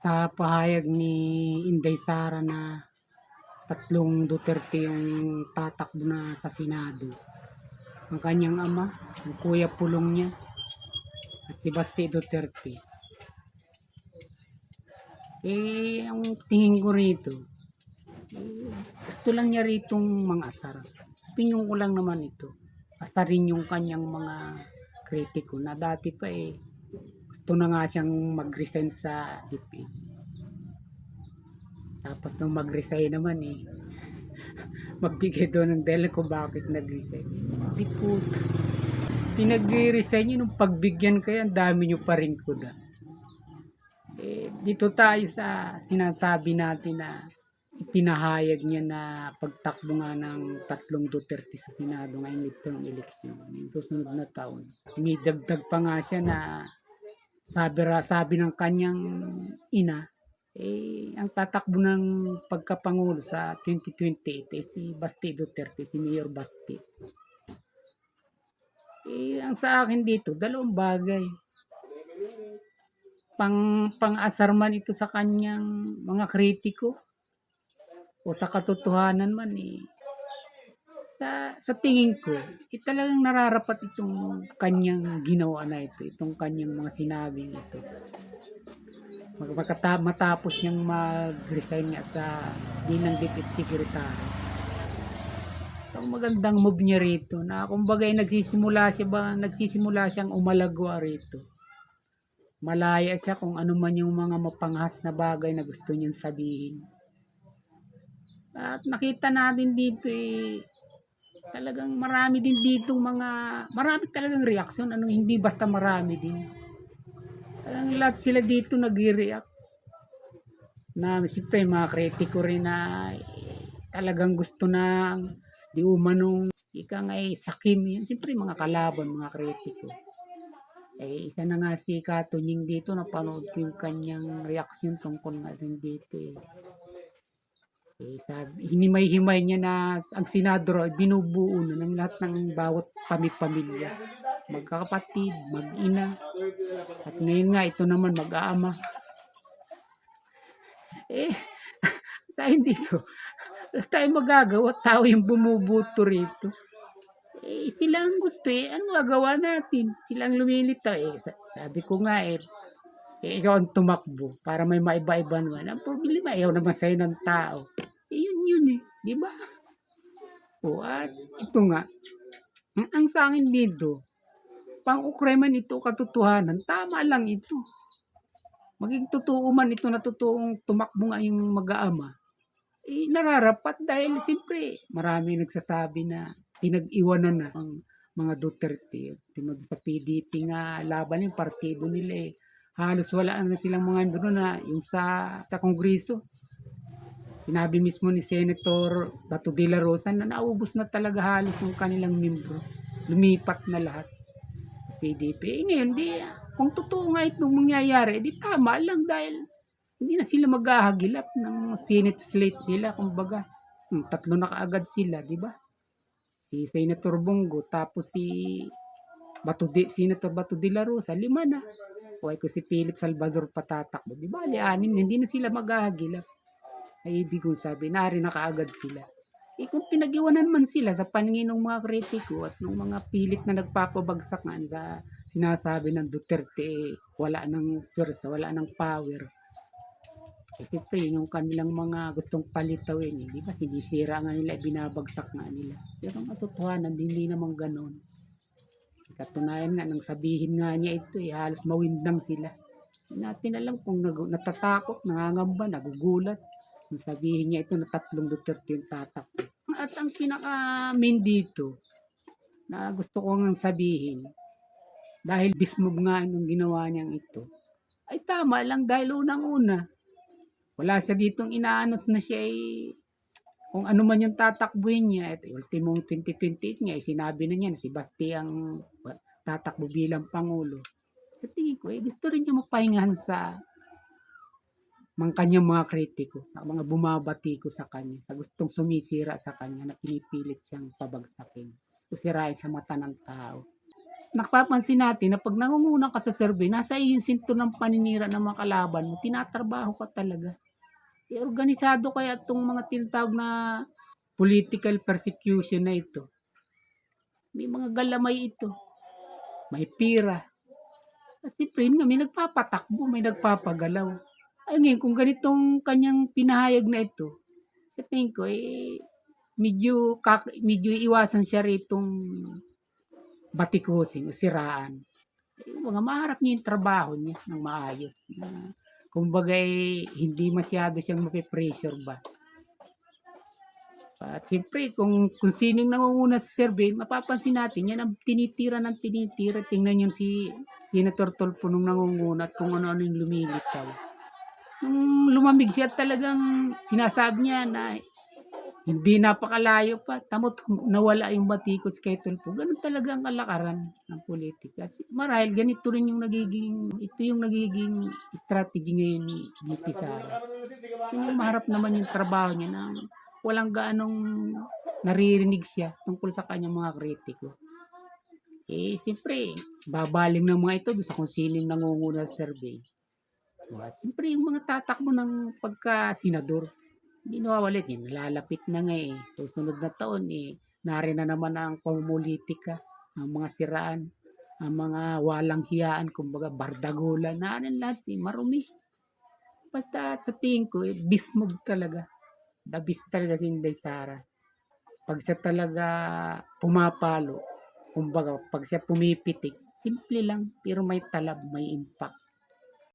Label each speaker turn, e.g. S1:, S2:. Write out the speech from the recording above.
S1: Sa pahayag ni Inday Sara na tatlong Duterte yung tatakbo na sa Senado. Ang kanyang ama, ang kuya pulong niya, at si Basti Duterte. Ang tingin ko rito, gusto lang niya ritong mga asar. Opinyon ko lang naman ito. Asarin yung kanyang mga kritiko na dati pa gusto na nga siyang mag-resign sa DepEd. Tapos nung mag-resign naman magbigay doon ng dahilan kung bakit nag-resign. Di po, pinag-resign nyo nung pagbigyan kayo, ang dami nyo pa rin kuda. Dito tayo sa sinasabi natin na ipinahayag niya na pagtakbo nga ng tatlong Duterte sa Senado ngayong midterm election, yung susunod na taon. Inidagdag pa nga siya na sabi ng kanyang ina, ang tatakbo ng pagkapangulo sa 2028 si Basti Duterte, si Mayor Basti. Ang sa akin dito, dalawang bagay. Pang-asar man ito sa kanyang mga kritiko o sa katotohanan man sa tingin ko, talagang nararapat itong kanyang ginawa na ito, itong kanyang mga sinabing ito. Matapos niyang mag-resign nga sa bilang Deputy Secretary. Itong magandang move niya rito na kumbaga nagsisimula siyang umalagwa rito. Malaya siya kung ano man yung mga mapanghas na bagay na gusto niyang sabihin. At nakita natin dito talagang marami din dito marami talagang reaksyon, hindi basta marami din. Talagang lahat sila dito nagre-react. Na siyempre mga kritiko rin na talagang gusto na di umanong ika nga sakim yun. Siyempre mga kalaban, mga kritiko. Isa na nga si Katunying dito, napanood ko yung kanyang reaksyon tungkol nga din dito hinimay-himay niya na ang senador binubuo na ng lahat ng bawat pamilya, magkakapatid, mag-ina, at ngayon nga ito naman mag-aama. Sa akin dito, wala tayong magagawa, tao yung bumubuto rito. Sila ang gusto ano gagawa natin? Sila ang lumilitaw sabi ko nga ikaw ang tumakbo para may maiba-iba naman. Ang problema, ayaw naman sa'yo ng tao. Yun di ba? At ito nga, ang sa akin dito, pang-ukray man ito, katotohanan, tama lang ito. Maging totoo man ito na totoong tumakbo nga yung mag-aama, nararapat dahil siyempre marami nagsasabi na pinag-iwanan na ang mga Duterte. Sa PDP nga laban yung partido nila halos wala na silang mga membro na yung sa Kongreso. Sinabi mismo ni Senator Bato de la Rosa na naubos na talaga halos yung kanilang membro. Lumipat na lahat sa PDP. Ngayon, kung totoo nga itong mangyayari, di tama lang dahil hindi na sila maghahagilap ng Senate slate nila. Kumbaga, tatlo na kaagad sila, di ba? Si Senator Bongo, tapos si Senator Bato de la Rosa, 5 na. O ko si Philip Salvador patatakbo. Di ba? 6, hindi na sila maghahagilap. Ay ibig kong sabi, nari na kaagad sila. Kung pinag-iwanan man sila sa paningin ng mga kritiko at ng mga pilit na nagpapabagsak nga sa sinasabi ng Duterte, wala ng pwersa, wala ng power. Siyempre, yung kanilang mga gustong palitawin, di ba? Sinisira nga nila, binabagsak nga nila. Pero ang katotohanan, hindi naman ganon. Katunayan nga, nang sabihin nga niya ito, halos mawindang sila. Hindi natin alam kung natatakot, nangangamba, nagugulat. Nung sabihin niya ito na tatlong Duterte yung tatakbo. At ang pinaka-main dito, na gusto ko nga sabihin, dahil bismove nga yung ginawa niyang ito, ay tama lang dahil unang-una, wala siya ditong inaanos na siya kung ano man yung tatakbuhin niya. At ultimong 2028 niya, sinabi na niya na si Basti ang tatakbo bilang Pangulo. Sa tingin ko, gusto rin niya mapahingahan sa kanyang mga kritiko, sa mga bumabati ko sa kanya, sa gustong sumisira sa kanya na pinipilit siyang pabagsakin o sirain sa mata ng tao. napapansin natin na 'pag nangunguna ka sa survey, nasa iyo yung sinto ng paninira ng mga kalaban mo, tinatrabaho ka talaga. Eh, organisado kaya 'tong mga tinatawag na political persecution na ito. May mga galamay ito, may pira. At siyempre yun nga, may nagpapatakbo, may nagpapagalaw. Ay ngayon kung ganitong kanyang pinahayag na ito, sa tingin ko, medyo iwasan siya ritong batikusin o siraan. Mga maharap niya yung trabaho niya ng maayos. Kumbaga hindi masyado siyang mape-pressure ba. At siyempre kung sinong nangunguna sa survey, mapapansin natin yan ang tinitira ng tinitira. Tingnan yung si Senator Tulfo nung nangunguna at kung ano-ano yung lumilitaw. Nung lumamig siya talagang sinasabi niya na hindi napakalayo pa. Tamot nawala yung batikos kay Tulfo. Ganun talaga ang kalakaran ng politika. At marahil ganito rin yung ito yung nagiging strategy ngayon ni VP Sara. Yung maharap naman yung trabaho niya na walang gaanong naririnig siya tungkol sa kanyang mga kritiko. Eh, siyempre, babaling ng mga ito doon sa kung sino yung nangunguna sa survey. At siyempre, yung mga tatakbo ng pagka-senador, hindi nawawalit yan. Nalalapit na nga eh. Susunod na taon eh, narin na naman ang pamumulitika, ang mga siraan, ang mga walang hiyaan, kumbaga bardagulan, narin lahat eh, marumi. Basta sa tingin ko, bismog talaga. The best talaga si Inday Sara. Pag siya talaga pumapalo, kumbaga, pag siya pumipitik, simple lang, pero may talab, may impact.